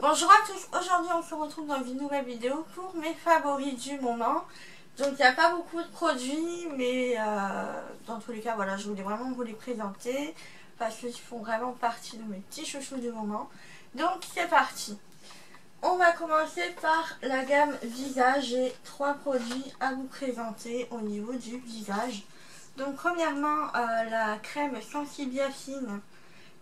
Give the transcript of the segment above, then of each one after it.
Bonjour à tous, aujourd'hui on se retrouve dans une nouvelle vidéo pour mes favoris du moment. Donc il n'y a pas beaucoup de produits, mais dans tous les cas voilà, je voulais vraiment vous les présenter parce qu'ils font vraiment partie de mes petits chouchous du moment. Donc c'est parti. On va commencer par la gamme visage. J'ai 3 produits à vous présenter au niveau du visage. Donc premièrement la crème Sensibia Fine,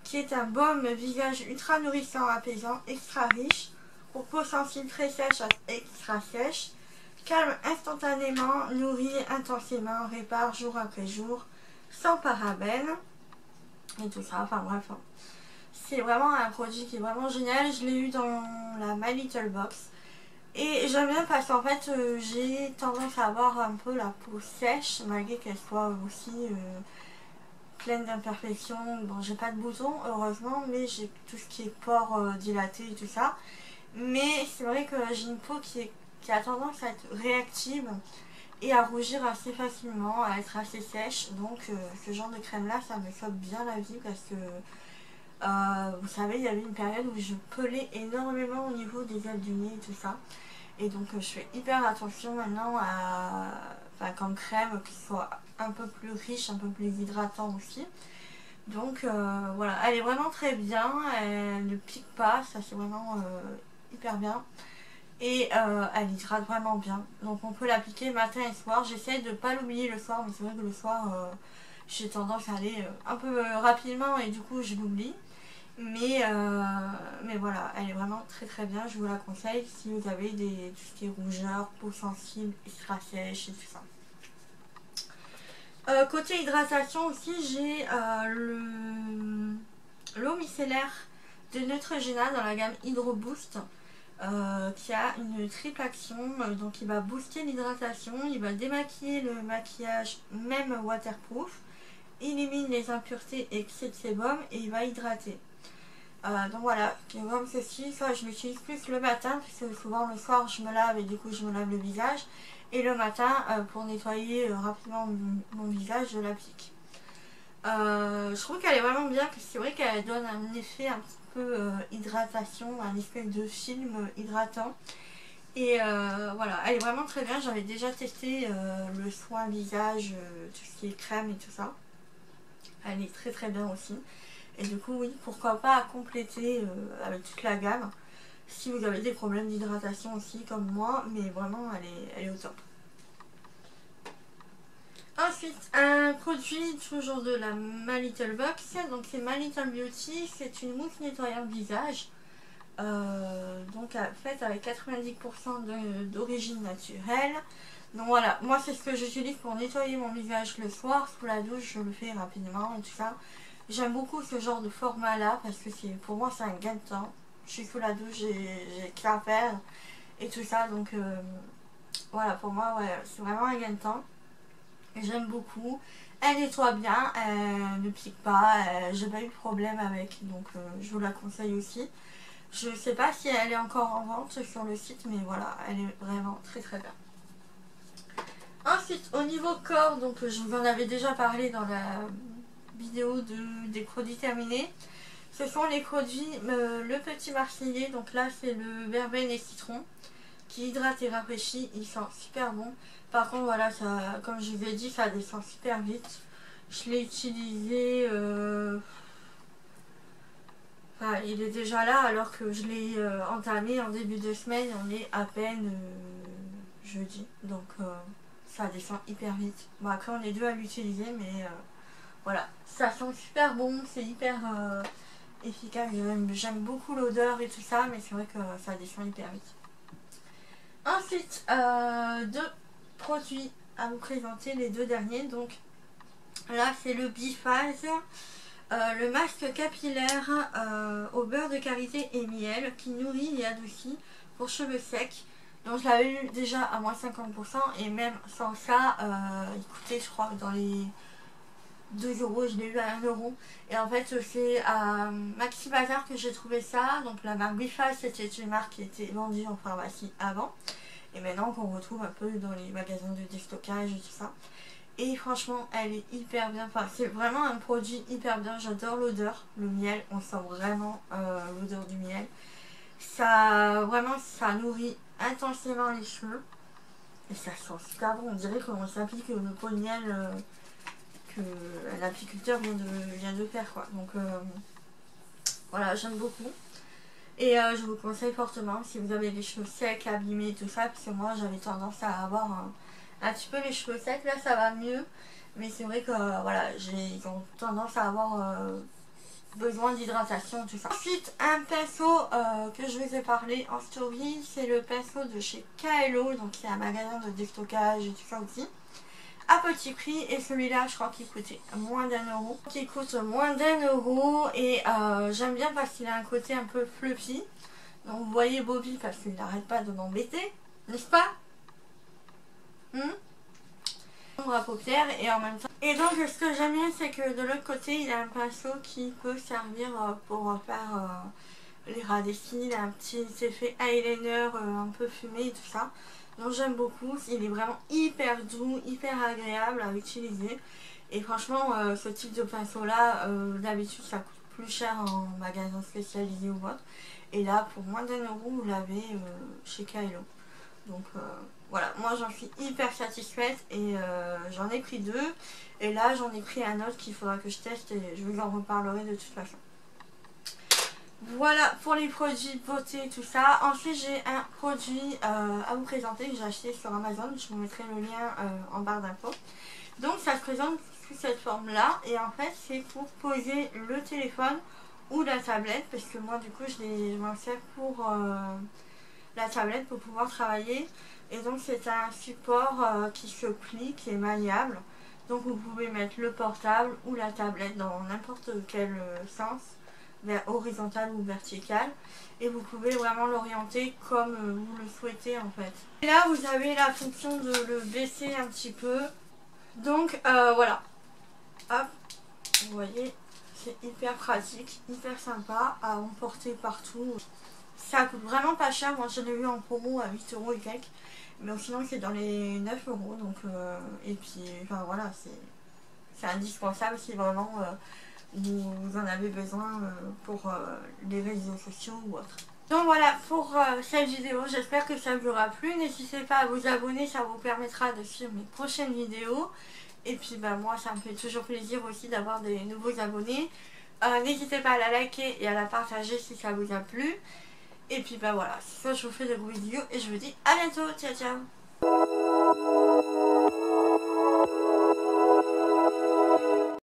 qui est un baume visage ultra nourrissant, apaisant, extra riche, pour peau sensible très sèche à extra sèche, calme instantanément, nourrit intensément, répare jour après jour, sans parabènes, et tout ça, enfin bref. C'est vraiment un produit qui est vraiment génial, je l'ai eu dans la My Little Box. Et j'aime bien parce qu'en fait j'ai tendance à avoir un peu la peau sèche, malgré qu'elle soit aussi pleine d'imperfections. Bon, j'ai pas de boutons heureusement, mais j'ai tout ce qui est pores dilatés et tout ça. Mais c'est vrai que j'ai une peau qui a tendance à être réactive et à rougir assez facilement, à être assez sèche. Donc ce genre de crème là, ça me sauve bien la vie parce que vous savez, il y avait une période où je pelais énormément au niveau des ailes du nez et tout ça. Et donc je fais hyper attention maintenant à, enfin, comme crème, qu'il soit un peu plus riche, un peu plus hydratant aussi. Donc voilà, elle est vraiment très bien, elle ne pique pas, ça c'est vraiment hyper bien. Et elle hydrate vraiment bien. Donc on peut l'appliquer matin et soir. J'essaie de ne pas l'oublier le soir, mais c'est vrai que le soir j'ai tendance à aller un peu rapidement et du coup je l'oublie. Mais voilà, elle est vraiment très très bien, je vous la conseille si vous avez tout ce qui est rougeur, peau sensible, extra sèche et tout ça. Côté hydratation aussi, j'ai l'eau micellaire de Neutrogena dans la gamme Hydro Boost, qui a une triple action. Donc il va booster l'hydratation, il va démaquiller le maquillage même waterproof, élimine les impuretés et excès de sébum et il va hydrater. Donc voilà, comme ceci, ça je l'utilise plus le matin puisque souvent le soir je me lave et du coup je me lave le visage, et le matin pour nettoyer rapidement mon visage je l'applique. Je trouve qu'elle est vraiment bien, que c'est vrai qu'elle donne un effet un petit peu hydratation, un effet de film hydratant. Et voilà, elle est vraiment très bien. J'avais déjà testé le soin visage, tout ce qui est crème et tout ça. Elle est très très bien aussi. Et du coup oui, pourquoi pas compléter avec toute la gamme si vous avez des problèmes d'hydratation aussi comme moi, mais vraiment elle est au top. Ensuite, un produit toujours de la My Little Box, donc c'est My Little Beauty, c'est une mousse nettoyante visage, donc faite avec 90% d'origine naturelle. Donc voilà, moi c'est ce que j'utilise pour nettoyer mon visage le soir, sous la douche je le fais rapidement et tout ça. J'aime beaucoup ce genre de format là parce que pour moi c'est un gain de temps. Je suis sous la douche, j'ai qu'à faire et tout ça, donc voilà, pour moi ouais, c'est vraiment un gain de temps. J'aime beaucoup, elle nettoie bien, elle ne pique pas, j'ai pas eu de problème avec, donc je vous la conseille aussi. Je sais pas si elle est encore en vente sur le site, mais voilà, elle est vraiment très très bien. Ensuite, au niveau corps, donc je vous en avais déjà parlé dans la vidéo des produits terminés. Ce sont les produits le petit marseillais, donc là c'est le verveine et citron qui hydrate et rafraîchit, il sent super bon. Par contre voilà, ça, comme je vous ai dit, ça descend super vite. Je l'ai utilisé, enfin, il est déjà là alors que je l'ai entamé en début de semaine, on est à peine jeudi, donc ça descend hyper vite. Bon après on est deux à l'utiliser, mais voilà, ça sent super bon, c'est hyper efficace, j'aime beaucoup l'odeur et tout ça, mais c'est vrai que ça descend hyper vite. Ensuite, deux produits à vous présenter, les deux derniers. Donc là c'est le Biphase, le masque capillaire au beurre de karité et miel qui nourrit et adoucit pour cheveux secs. Donc je l'avais eu déjà à moins 50% et même sans ça il coûtait, je crois, dans les 2 €, je l'ai eu à 1 €. Et en fait c'est à Maxi Bazar que j'ai trouvé ça. Donc la marque Biphase, c'était une marque qui était vendue en pharmacie avant et maintenant qu'on retrouve un peu dans les magasins de déstockage et tout ça. Et franchement elle est hyper bien, enfin c'est vraiment un produit hyper bien, j'adore l'odeur, le miel, on sent vraiment l'odeur du miel. Ça, vraiment, ça nourrit intensément les cheveux. Et ça sent super bon. On dirait qu'on s'applique le pollen que l'apiculteur vient de faire, quoi. Donc, voilà, j'aime beaucoup. Et je vous conseille fortement si vous avez les cheveux secs, abîmés, tout ça, parce que moi j'avais tendance à avoir un petit peu les cheveux secs. Là ça va mieux, mais c'est vrai que voilà, j'ai tendance à avoir besoin d'hydratation, tout ça. Ensuite, un pinceau que je vous ai parlé en story, c'est le pinceau de chez Kaelo, donc c'est un magasin de déstockage et tout ça aussi. À petit prix, et celui-là je crois qu'il coûtait moins d'1 €. Il coûte moins d'1 € et j'aime bien parce qu'il a un côté un peu fluffy. Donc vous voyez Bobby parce qu'il n'arrête pas de m'embêter, n'est-ce pas? Ombre à paupières et en même temps. Et donc ce que j'aime bien c'est que de l'autre côté il a un pinceau qui peut servir pour faire les ras des cils, un petit effet eyeliner un peu fumé et tout ça. Donc j'aime beaucoup, il est vraiment hyper doux, hyper agréable à utiliser. Et franchement ce type de pinceau là, d'habitude ça coûte plus cher en magasin spécialisé ou autre. Et là pour moins d'1 € vous l'avez chez Kaelo. Donc voilà, moi j'en suis hyper satisfaite et j'en ai pris 2. Et là j'en ai pris un autre qu'il faudra que je teste et je vous en reparlerai de toute façon. Voilà pour les produits beauté tout ça. Ensuite j'ai un produit à vous présenter que j'ai acheté sur Amazon. Je vous mettrai le lien en barre d'infos. Donc ça se présente sous cette forme là. Et en fait c'est pour poser le téléphone ou la tablette. Parce que moi du coup je m'en sers pour la tablette pour pouvoir travailler. Et donc c'est un support qui se plie, qui est maniable. Donc vous pouvez mettre le portable ou la tablette dans n'importe quel sens, horizontal ou vertical, et vous pouvez vraiment l'orienter comme vous le souhaitez en fait. Et là vous avez la fonction de le baisser un petit peu. Donc voilà, hop, vous voyez, c'est hyper pratique, hyper sympa à emporter partout. Ça coûte vraiment pas cher, moi j'en ai eu en promo à 8 € et quelques, mais sinon c'est dans les 9 €, donc et puis enfin voilà, c'est indispensable si vraiment vous en avez besoin pour les réseaux sociaux ou autre. Donc voilà pour cette vidéo, j'espère que ça vous aura plu. N'hésitez pas à vous abonner, ça vous permettra de suivre mes prochaines vidéos. Et puis bah, moi ça me fait toujours plaisir aussi d'avoir des nouveaux abonnés. N'hésitez pas à la liker et à la partager si ça vous a plu. Et puis bah voilà, c'est ça, je vous fais de gros bisous et je vous dis à bientôt, ciao ciao.